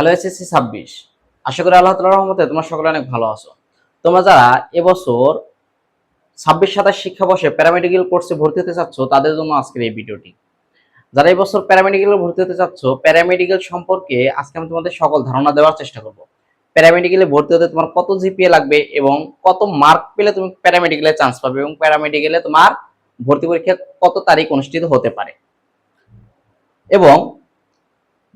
Hello SSC 26, আশা করি আল্লাহ তাআলার রহমতে তোমরা সকলে অনেক ভালো আছো। তোমরা যারা এবছর 26-27 শিক্ষাবর্ষে প্যারামেডিক্যাল কোর্সে ভর্তি হতে চাচ্ছ তাদের জন্য আজকের এই ভিডিওটি। যারা এবছর প্যারামেডিক্যালে ভর্তি হতে চাচ্ছ, প্যারামেডিক্যাল সম্পর্কে আজকে আমি তোমাদের সকল ধারণা দেওয়ার চেষ্টা করব। প্যারামেডিক্যালে ভর্তি হতে তোমার কত জিপিএ লাগবে এবং কত মার্ক পেলে তুমি প্যারামেডিক্যালে চান্স পাবে এবং প্যারামেডিক্যালে তোমার ভর্তি পরীক্ষা কত তারিখ অনুষ্ঠিত হতে পারে। এবং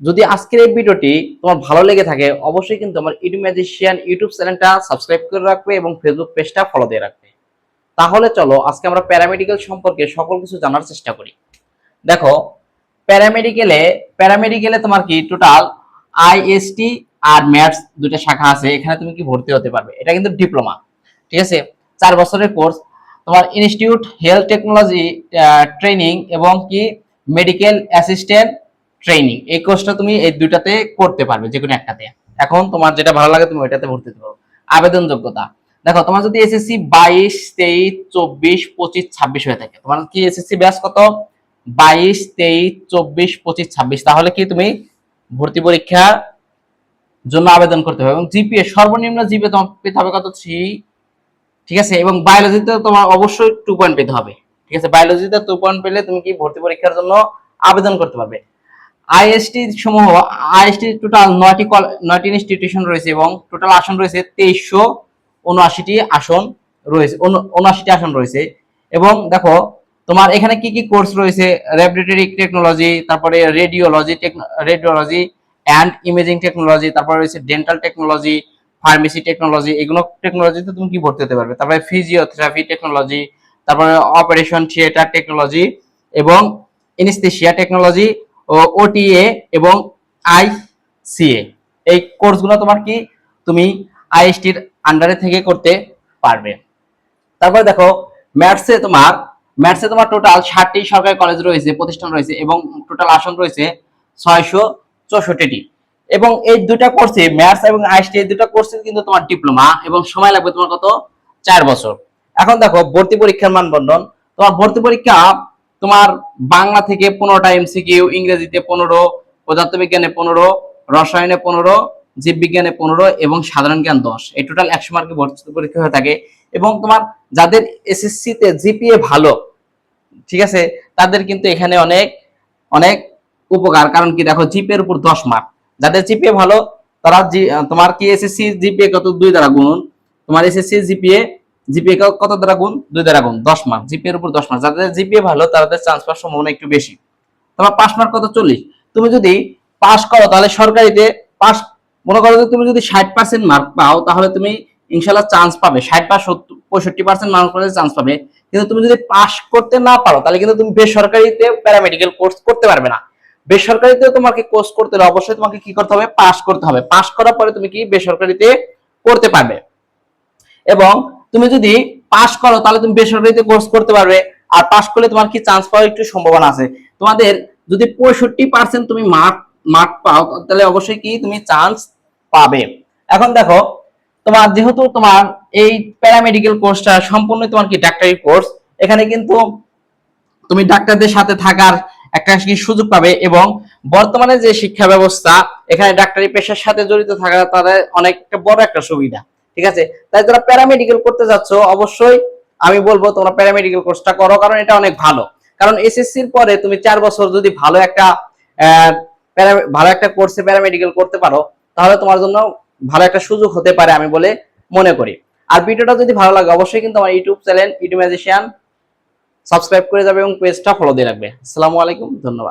যদি আজকের এই ভিডিওটি তোমার ভালো লেগে থাকে অবশ্যই কিন্তু আমার ইডুম্যাজিশিয়ান ইউটিউব চ্যানেলটা সাবস্ক্রাইব করে রাখবে এবং ফেসবুক পেজটা ফলো দিয়ে রাখবে। তাহলে চলো আজকে আমরা প্যারামেডিক্যাল সম্পর্কে সকল কিছু জানার চেষ্টা করি। দেখো, প্যারামেডিক্যালে তোমার কি টোটাল আইএসটি আর ম্যাথস দুটো শাখা আছে। এখানে তুমি কি ভর্তি হতে পারবে। এটা কিন্তু ডিপ্লোমা, ঠিক আছে, 4 বছরের কোর্স। তোমার ইনস্টিটিউট হেলথ টেকনোলজি ট্রেনিং এবং কি মেডিকেল অ্যাসিস্ট্যান্ট ট্রেনিং, এই কোর্সটা তুমি এই দুইটাতে করতে পারবে, যে কোনো একটাতে। এখন তোমার যেটা ভালো লাগে তুমি ওইটাতে ভর্তি হতে পারো। আবেদন যোগ্যতা দেখো, তোমার যদি এসএসসি 22, 23, 24, 25, 26 হয়ে থাকে, তোমার কি এসএসসি ব্যাচ কত 22, 23, 24, 25, 26, তাহলে কি তুমি ভর্তি পরীক্ষার জন্য আবেদন করতে হবে। এবং জিপিএ সর্বনিম্ন জিপিএ তোমার পেতে হবে কত 3, ঠিক আছে। এবং বায়োলজিতে তোমার অবশ্যই 2 পয়েন্ট পেতে হবে, ঠিক আছে। বায়োলজিতে 2 পয়েন্ট পেলে তুমি কি ভর্তি পরীক্ষার জন্য আবেদন করতে পারবে। আইএসটি সমূহ, আইএসটি টোটাল 9টি ইনস্টিটিউশন রয়েছে এবং টোটাল আসন রয়েছে 2379টি আসন রয়েছে, 79টি আসন রয়েছে। এবং দেখো তোমার এখানে কি কি কোর্স রয়েছে, ল্যাবরেটরি টেকনোলজি, তারপরে রেডিওলজি অ্যান্ড ইমেজিং টেকনোলজি, তারপরে রয়েছে ডেন্টাল টেকনোলজি, ফার্মেসি টেকনোলজি, এগুলো টেকনোলজিতে তুমি কি ভর্তি হতে পারবে। তারপরে ফিজিওথেরাপি টেকনোলজি, তারপরে অপারেশন থিয়েটার টেকনোলজি এবং এনেস্থেশিয়া টেকনোলজি ও ওটিএ এবং আইসিএ, এই কোর্সগুলো তোমার কি তুমি আইএসটির আন্ডারে থেকে করতে পারবে। তারপরে দেখো ম্যাথসে তোমার টোটাল 60টি সরকারি কলেজ রয়েছে, প্রতিষ্ঠান রয়েছে এবং টোটাল আসন রয়েছে 664টি। এবং এই দুটা কোর্সে ম্যাথস এবং আইএসটি, এই দুটা কোর্সে কিন্তু তোমার ডিপ্লোমা এবং সময় লাগবে তোমার কত 4 বছর। এখন দেখো ভর্তি পরীক্ষার মানবন্ধন। তোমার ভর্তি পরীক্ষা তোমার বাংলা থেকে 15টা এমসিকিউ, ইংরেজিতে 15, পদার্থবিজ্ঞানে 15, রসায়নে 15, জীববিজ্ঞানে 15 এবং সাধারণ জ্ঞান 10, এই টোটাল 100 মার্কের ভর্তি পরীক্ষা হয়ে থাকে। এবং তোমার যাদের এসএসসি তে জিপিএ ভালো, ঠিক আছে, তাদের কিন্তু এখানে অনেক অনেক উপকার। কারণ কি দেখো, জিপিএ এর উপর 10 মার্ক। যাদের জিপিএ ভালো তারা তোমার কি এসএসসি জিপিএ কত 2 দ্বারা গুণ, তোমার এসএসসি জিপিএ কত দ্বারা গুণ 2 দ্বারা গুণ 10 মার্ক, জিপিএ এর উপর 10 মার্ক। যাদের জিপিএ ভালো তাদের চান্স পাওয়ার সম্ভাবনা একটু বেশি। তোমার পাস মার্ক কত 40। তুমি যদি পাস করো তাহলে সরকারিতে পাস, মনে করো যে তুমি যদি 60% মার্ক পাও তাহলে তুমি ইনশাআল্লাহ চান্স পাবে, 60 বা 65% মার্ক পেলে চান্স পাবে। কিন্তু তুমি যদি পাস করতে না পারো তাহলে কিন্তু তুমি বেসরকারিতে প্যারামেডিক্যাল কোর্স করতে পারবে না। বেসরকারিতে তোমাকে কোর্স করতে হলে অবশ্যই তোমাকে কি করতে হবে, পাস করতে হবে। পাস করার পরে তুমি কি বেসরকারিতে করতে পারবে। এবং তুমি যদি পাস করো তাহলে তুমি বেসরকারিতে কোর্স করতে পারবে। আর পাস করলে তোমার কি চান্স পাওয়ার একটু সম্ভাবনা আছে। তোমাদের যদি 65% তুমি মার্ক পাও তাহলে অবশ্যই কি তুমি চান্স পাবে। এখন দেখো, তোমার যেহেতু তোমার এই প্যারামেডিক্যাল কোর্সটা সম্পূর্ণ তোমার কি ডাক্তারি কোর্স, এখানে কিন্তু তুমি ডাক্তারদের সাথে থাকার একটা সুযোগ পাবে। এবং বর্তমানে যে শিক্ষা ব্যবস্থা, এখানে ডাক্তারি পেশার সাথে জড়িত থাকা তাদের অনেক বড় একটা সুবিধা, ঠিক আছে। তাই যারা প্যারামেডিক্যাল করতে যাচ্ছ অবশ্যই আমি বলবো তোমরা প্যারামেডিক্যাল কোর্সটা করো, কারণ এটা অনেক ভালো। কারণ এসএসসির পরে তুমি 4 বছর যদি ভালো একটা কোর্সে প্যারামেডিক্যাল করতে পারো তাহলে তোমার জন্য ভালো একটা সুযোগ হতে পারে আমি বলে মনে করি। আর ভিডিওটা যদি ভালো লাগে অবশ্যই কিন্তু আমার ইউটিউব চ্যানেল ইডুম্যাজিশিয়ান সাবস্ক্রাইব করে যাবে এবং পেজটা ফলো দিয়ে রাখবে। আসসালামু আলাইকুম, ধন্যবাদ।